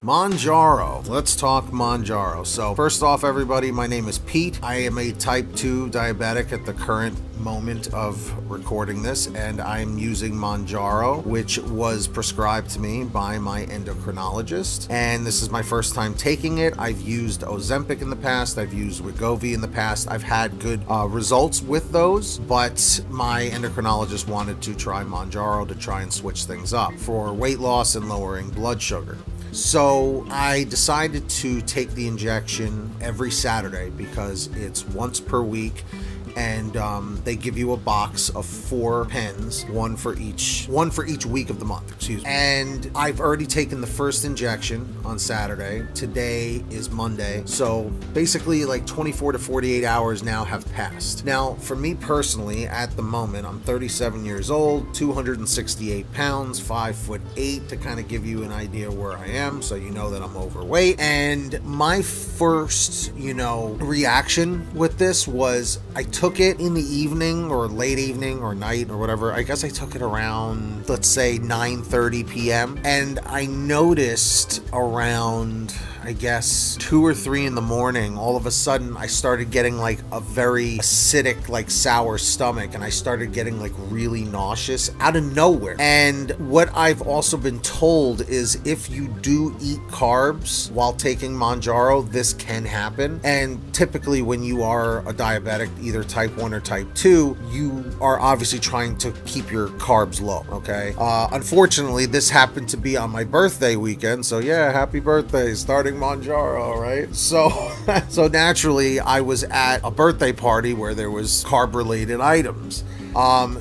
Mounjaro. Let's talk Mounjaro. So first off, everybody, my name is Pete. I am a type 2 diabetic at the current moment of recording this, and I'm using Mounjaro, which was prescribed to me by my endocrinologist. And this is my first time taking it. I've used Ozempic in the past. I've used Wegovy in the past. I've had good results with those, but my endocrinologist wanted to try Mounjaro to try and switch things up for weight loss and lowering blood sugar. So I decided to take the injection every Saturday because it's once per week, and they give you a box of 4 pens, one for each week of the month, excuse me. And I've already taken the first injection on Saturday. Today is Monday, so basically like 24 to 48 hours now have passed. Now, for me personally, at the moment, I'm 37 years old, 268 pounds, 5'8", to kind of give you an idea where I am, so you know that I'm overweight. And my first, reaction with this was I took it in the evening or late evening or night or whatever. I guess I took it around, let's say, 9:30 p.m. And I noticed around, I guess, 2 or 3 in the morning, all of a sudden I started getting like a very acidic, like sour stomach, and I started getting like really nauseous out of nowhere. And what I've also been told is if you do eat carbs while taking Mounjaro, this can happen. And typically when you are a diabetic, either type 1 or type 2, you are obviously trying to keep your carbs low, okay? Unfortunately, this happened to be on my birthday weekend, so yeah, happy birthday, starting Mounjaro, right? So naturally, I was at a birthday party where there was carb-related items.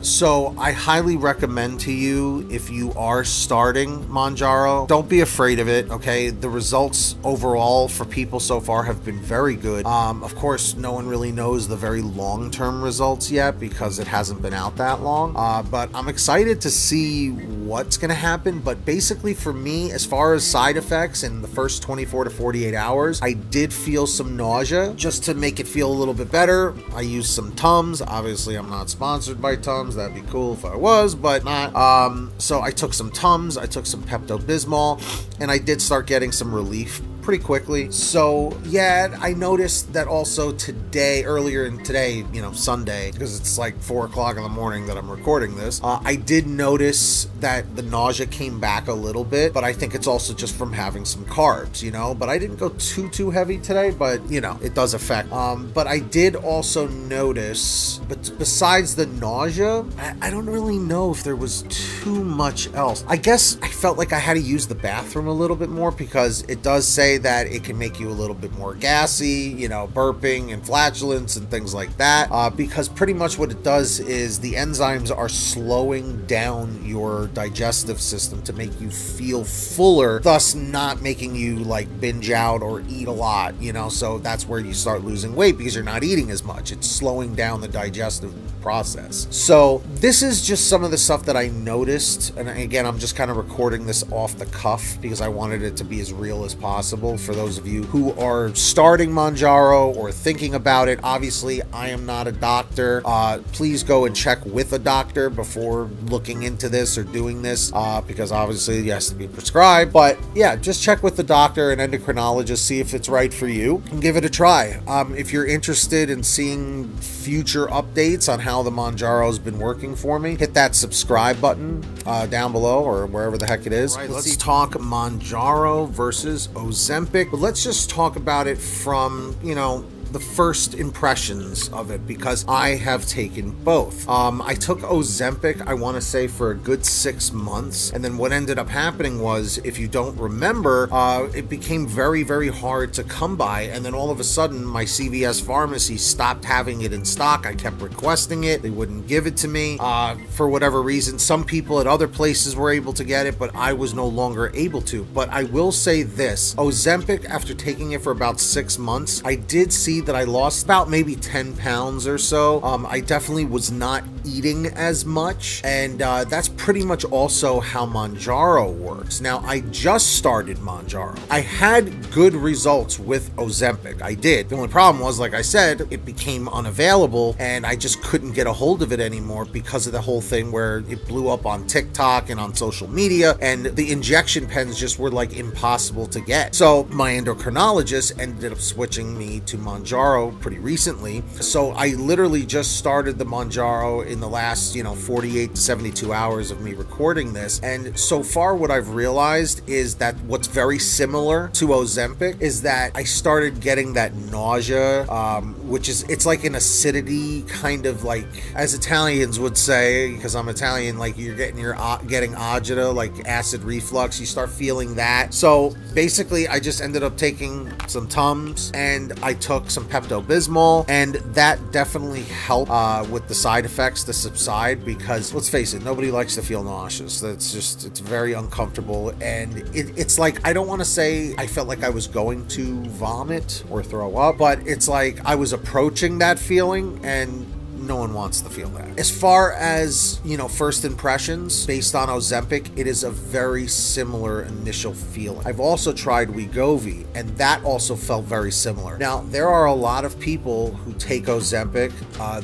So I highly recommend to you, if you are starting Mounjaro, don't be afraid of it, okay? The results overall for people so far have been very good. Of course, no one really knows the very long-term results yet because it hasn't been out that long, but I'm excited to see what's gonna happen. But basically for me, as far as side effects in the first 24 to 48 hours, I did feel some nausea. Just to make it feel a little bit better, I used some Tums. Obviously, I'm not sponsored by Tums. That'd be cool if I was, but not. So I took some Tums, I took some Pepto-Bismol, and I did start getting some relief pretty quickly. So yeah, I noticed that also today, earlier in today, Sunday, because it's like 4 o'clock in the morning that I'm recording this, I did notice that the nausea came back a little bit, but I think it's also just from having some carbs, but I didn't go too heavy today, but it does affect. But I did also notice, but besides the nausea, I don't really know if there was too much else. I guess I felt like I had to use the bathroom a little bit more because it does say that it can make you a little bit more gassy, burping and flatulence and things like that, because pretty much what it does is the enzymes are slowing down your digestive system to make you feel fuller, thus not making you like binge out or eat a lot, so that's where you start losing weight because you're not eating as much. It's slowing down the digestive process. So this is just some of the stuff that I noticed, and again, I'm just kind of recording this off the cuff because I wanted it to be as real as possible for those of you who are starting Mounjaro or thinking about it. Obviously, I am not a doctor. Please go and check with a doctor before looking into this or doing this, because obviously it has to be prescribed. But yeah, just check with the doctor and endocrinologist, see if it's right for you, and give it a try. If you're interested in seeing future updates on how the Mounjaro has been working for me, hit that subscribe button down below or wherever the heck it is. All right, let's talk Mounjaro versus Ozempic, but let's just talk about it from, the first impressions of it, because I have taken both. I took Ozempic, I want to say, for a good 6 months, and then what ended up happening was, if you don't remember, it became very, very hard to come by, and then all of a sudden, my CVS pharmacy stopped having it in stock. I kept requesting it, they wouldn't give it to me, for whatever reason. Some people at other places were able to get it, but I was no longer able to. But I will say this, Ozempic, after taking it for about 6 months, I did see that I lost about maybe 10 pounds or so. I definitely was not eating as much, and that's pretty much also how Mounjaro works. Now, I just started Mounjaro. I had good results with Ozempic. I did. The only problem was, like I said, it became unavailable, and I just couldn't get a hold of it anymore because of the whole thing where it blew up on TikTok and on social media, and the injection pens just were like impossible to get. So my endocrinologist ended up switching me to Mounjaro pretty recently. So I literally just started the Mounjaro in the last, 48 to 72 hours of me recording this. And so far what I've realized is that what's very similar to Ozempic is that I started getting that nausea, which is, it's like an acidity kind of, like, as Italians would say, because I'm Italian, like you're getting agita, like acid reflux. You start feeling that. So basically I just ended up taking some Tums and I took some Pepto-Bismol, and that definitely helped with the side effects to subside, because let's face it, nobody likes to feel nauseous. It's very uncomfortable, and it's like, I don't want to say I felt like I was going to vomit or throw up, but it's like I was approaching that feeling, and no one wants to feel that. As far as, first impressions, based on Ozempic, it is a very similar initial feeling. I've also tried Wegovy, and that also felt very similar. Now, there are a lot of people who take Ozempic,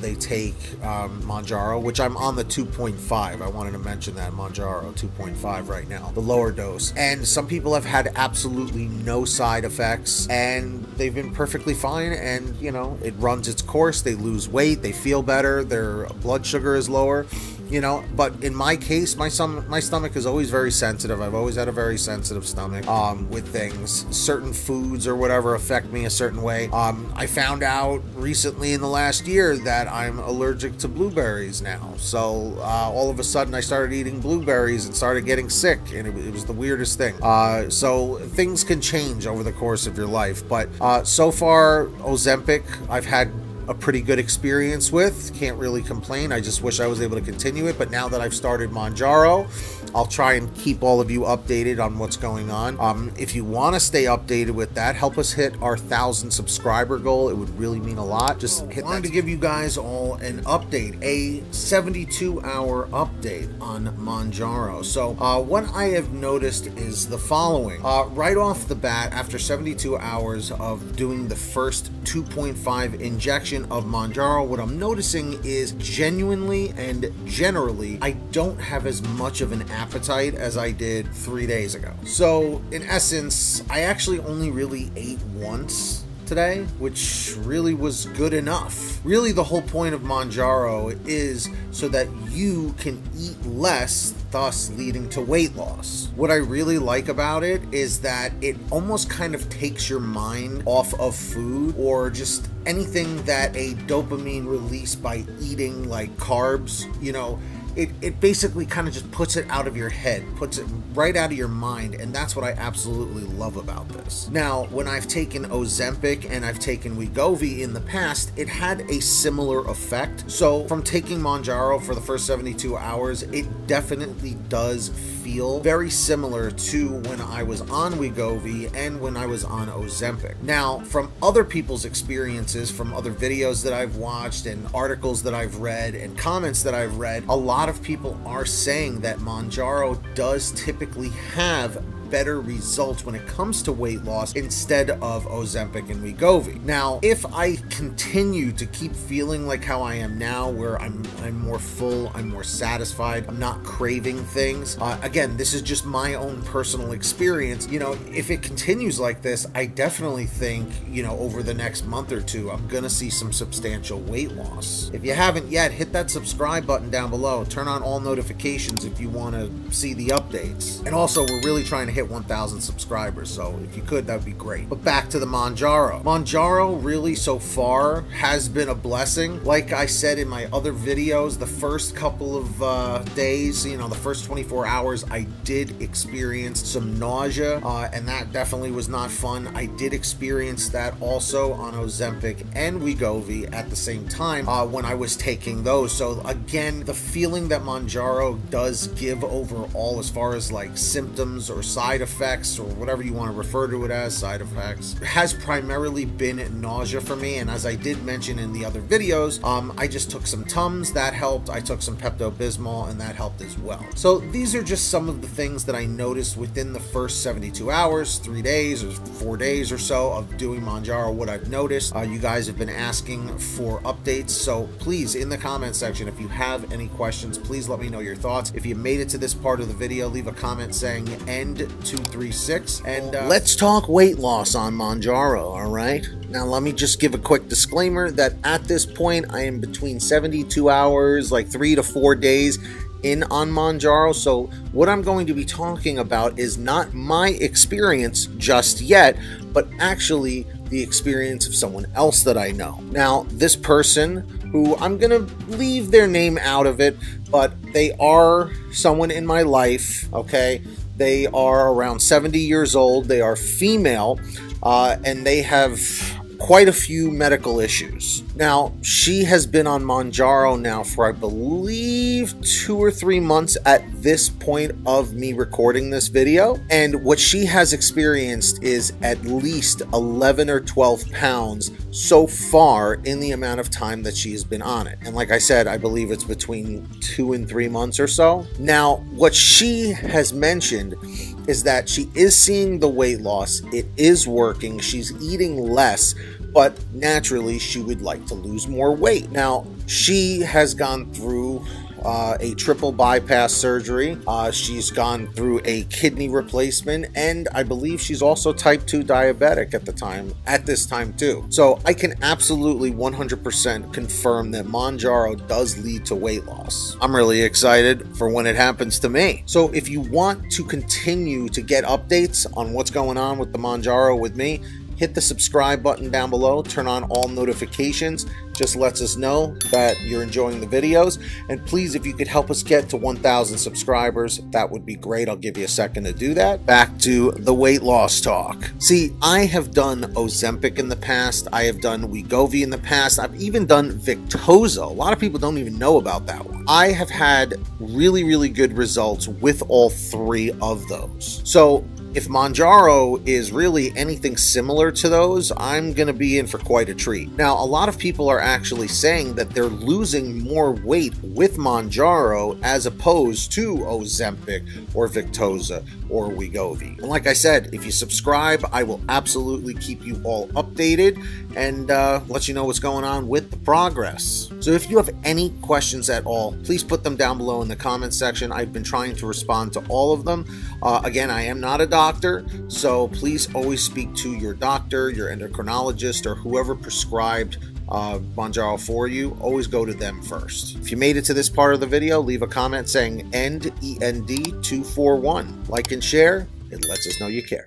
they take Mounjaro, which I'm on the 2.5. I wanted to mention that, Mounjaro 2.5 right now, the lower dose. And some people have had absolutely no side effects, and they've been perfectly fine, and, it runs its course. They lose weight, they feel better, their blood sugar is lower, but in my case, my stomach is always very sensitive. I've always had a very sensitive stomach with things. Certain foods or whatever affect me a certain way. I found out recently in the last year that I'm allergic to blueberries now. So all of a sudden I started eating blueberries and started getting sick, and it was the weirdest thing. So things can change over the course of your life, but so far Ozempic I've had a pretty good experience with. Can't really complain. I just wish I was able to continue it, but now that I've started Mounjaro, I'll try and keep all of you updated on what's going on. If you want to stay updated with that, help us hit our 1,000 subscriber goal. It would really mean a lot. Just hit that. I wanted to give you guys all an update, a 72-hour update on Mounjaro. So what I have noticed is the following. Right off the bat, after 72 hours of doing the first 2.5 injection of Mounjaro, what I'm noticing is genuinely and generally, I don't have as much of an appetite as I did 3 days ago. So in essence, I actually only really ate once today, which really was good enough. Really, the whole point of Mounjaro is so that you can eat less, thus leading to weight loss. What I really like about it is that it almost kind of takes your mind off of food or just anything that a dopamine release by eating, like carbs, it basically kind of just puts it out of your head, puts it right out of your mind, and that's what I absolutely love about this. Now, when I've taken Ozempic and I've taken Wegovy in the past, it had a similar effect. So from taking Mounjaro for the first 72 hours, it definitely does feel very similar to when I was on Wegovy and when I was on Ozempic. Now, from other people's experiences, from other videos that I've watched and articles that I've read and comments that I've read, a lot of people are saying that Mounjaro does typically have better results when it comes to weight loss instead of Ozempic and Wegovy. Now, if I continue to keep feeling like how I am now, where I'm more full, I'm more satisfied, I'm not craving things, again, this is just my own personal experience. If it continues like this, I definitely think, over the next month or two, I'm gonna see some substantial weight loss. If you haven't yet, hit that subscribe button down below. Turn on all notifications if you want to see the updates. And also, we're really trying to hit 1,000 subscribers, so if you could, that would be great. But back to the Mounjaro. Mounjaro really so far has been a blessing. Like I said in my other videos, the first couple of days, the first 24 hours, I did experience some nausea, and that definitely was not fun. I did experience that also on Ozempic and Wegovy at the same time when I was taking those. So again, the feeling that Mounjaro does give overall as far as like symptoms or side side effects, or whatever you want to refer to it as, side effects, has primarily been nausea for me. And as I did mention in the other videos, I just took some Tums, that helped. I took some Pepto-Bismol, and that helped as well. So these are just some of the things that I noticed within the first 72 hours, 3 days or 4 days or so of doing Mounjaro, what I've noticed. You guys have been asking for updates, so please, in the comment section, if you have any questions, please let me know your thoughts. If you made it to this part of the video, leave a comment saying end236, and let's talk weight loss on Mounjaro, all right? Now, let me just give a quick disclaimer that at this point, I am between 72 hours, like 3 to 4 days in on Mounjaro. So what I'm going to be talking about is not my experience just yet, but actually the experience of someone else that I know. Now, this person, who I'm gonna leave their name out of it, but they are someone in my life, okay? They are around 70 years old, they are female, and they have quite a few medical issues. Now, she has been on Mounjaro now for, I believe, 2 or 3 months at this point of me recording this video. And what she has experienced is at least 11 or 12 pounds so far in the amount of time that she has been on it. And like I said, I believe it's between 2 and 3 months or so. Now, what she has mentioned is that she is seeing the weight loss. It is working. She's eating less, but naturally she would like to lose more weight. Now, she has gone through a triple bypass surgery. She's gone through a kidney replacement, and I believe she's also type 2 diabetic at this time too. So I can absolutely 100% confirm that Mounjaro does lead to weight loss. I'm really excited for when it happens to me. So if you want to continue to get updates on what's going on with the Mounjaro with me, hit the subscribe button down below, turn on all notifications. Just lets us know that you're enjoying the videos. And please, if you could help us get to 1,000 subscribers, that would be great. I'll give you a second to do that. Back to the weight loss talk. See, I have done Ozempic in the past. I have done Wegovy in the past. I've even done Victoza. A lot of people don't even know about that one. I have had really, really good results with all 3 of those. So if Mounjaro is really anything similar to those, I'm going to be in for quite a treat. Now, a lot of people are actually saying that they're losing more weight with Mounjaro as opposed to Ozempic or Victoza or Wegovy. And like I said, if you subscribe, I will absolutely keep you all updated and let you know what's going on with the progress. So if you have any questions at all, please put them down below in the comment section. I've been trying to respond to all of them. Again, I am not a doctor, so please always speak to your doctor, your endocrinologist, or whoever prescribed Mounjaro for you. Always go to them first. If you made it to this part of the video, leave a comment saying END241. Like and share. It lets us know you care.